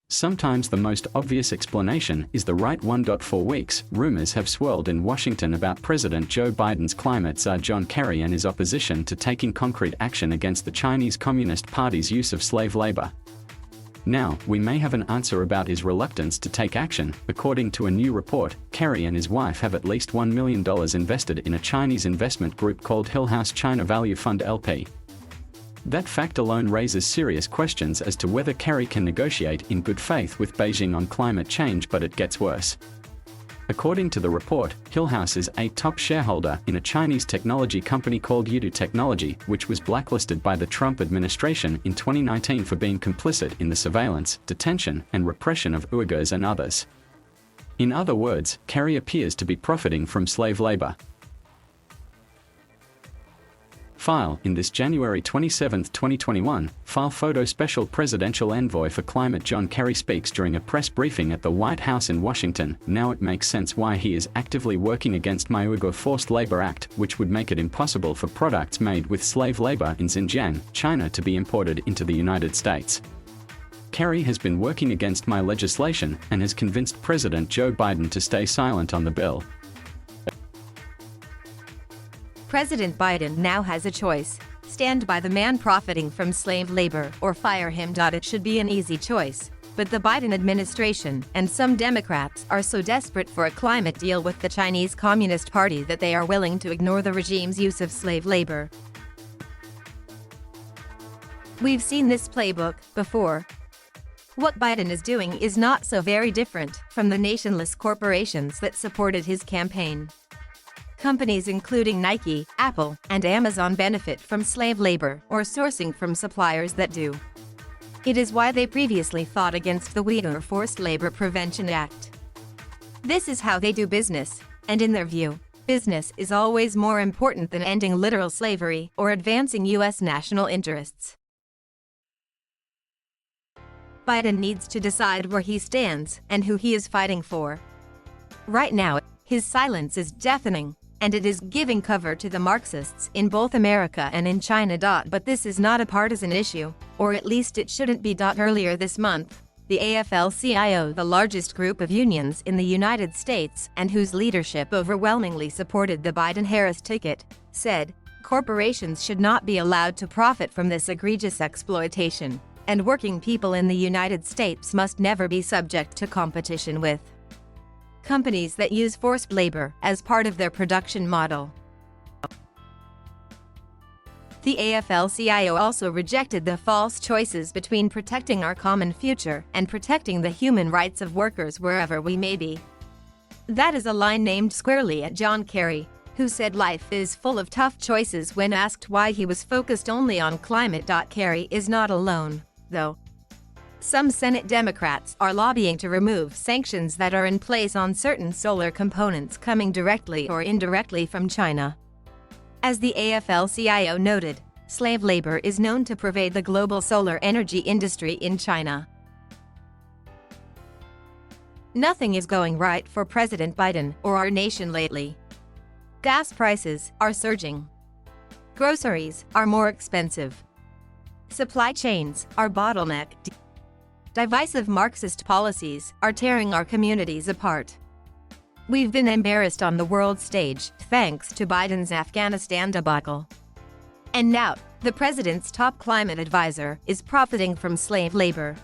Sometimes the most obvious explanation is the right one. For weeks, rumors have swirled in Washington about President Joe Biden's climate czar John Kerry and his opposition to taking concrete action against the Chinese Communist Party's use of slave labor. Now, we may have an answer about his reluctance to take action. According to a new report, Kerry and his wife have at least $1 million invested in a Chinese investment group called Hillhouse China Value Fund LP. That fact alone raises serious questions as to whether Kerry can negotiate in good faith with Beijing on climate change, but it gets worse. According to the report, Hillhouse is a top shareholder in a Chinese technology company called RUBIO Technology, which was blacklisted by the Trump administration in 2019 for being complicit in the surveillance, detention, and repression of Uyghurs and others. In other words, Kerry appears to be profiting from slave labor. File in this January 27, 2021, file photo Special Presidential Envoy for Climate John Kerry speaks during a press briefing at the White House in Washington. Now it makes sense why he is actively working against my Uyghur Forced Labor Act, which would make it impossible for products made with slave labor in Xinjiang, China to be imported into the United States. Kerry has been working against my legislation and has convinced President Joe Biden to stay silent on the bill. President Biden now has a choice: stand by the man profiting from slave labor or fire him. It should be an easy choice, but the Biden administration and some Democrats are so desperate for a climate deal with the Chinese Communist Party that they are willing to ignore the regime's use of slave labor. We've seen this playbook before. What Biden is doing is not so very different from the nationless corporations that supported his campaign. Companies including Nike, Apple, and Amazon benefit from slave labor or sourcing from suppliers that do. It is why they previously fought against the Uyghur Forced Labor Prevention Act. This is how they do business, and in their view, business is always more important than ending literal slavery or advancing U.S. national interests. Biden needs to decide where he stands and who he is fighting for. Right now, his silence is deafening, and it is giving cover to the Marxists in both America and in China. But this is not a partisan issue, or at least it shouldn't be. Earlier this month, the AFL-CIO, the largest group of unions in the United States and whose leadership overwhelmingly supported the Biden-Harris ticket, said, corporations should not be allowed to profit from this egregious exploitation, and working people in the United States must never be subject to competition with companies that use forced labor as part of their production model. The AFL-CIO also rejected the false choices between protecting our common future and protecting the human rights of workers wherever we may be. That is a line named squarely at John Kerry, who said life is full of tough choices when asked why he was focused only on climate. Kerry is not alone, though. Some Senate Democrats are lobbying to remove sanctions that are in place on certain solar components coming directly or indirectly from China. As the AFL-CIO noted, slave labor is known to pervade the global solar energy industry in China. Nothing is going right for President Biden or our nation lately. Gas prices are surging. Groceries are more expensive. Supply chains are bottlenecked. Divisive Marxist policies are tearing our communities apart. We've been embarrassed on the world stage thanks to Biden's Afghanistan debacle. And now, the president's top climate advisor is profiting from slave labor.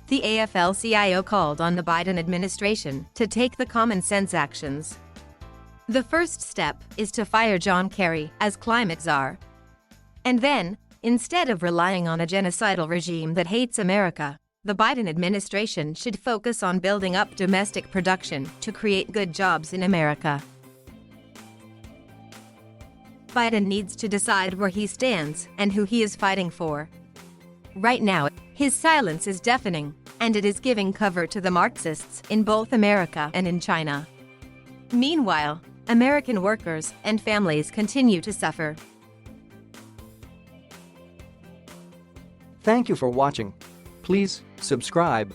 The AFL-CIO called on the Biden administration to take the common sense actions. The first step is to fire John Kerry as climate czar. And then, instead of relying on a genocidal regime that hates America, the Biden administration should focus on building up domestic production to create good jobs in America. Biden needs to decide where he stands and who he is fighting for. Right now, his silence is deafening, and it is giving cover to the Marxists in both America and in China. Meanwhile, American workers and families continue to suffer. Thank you for watching. Please subscribe.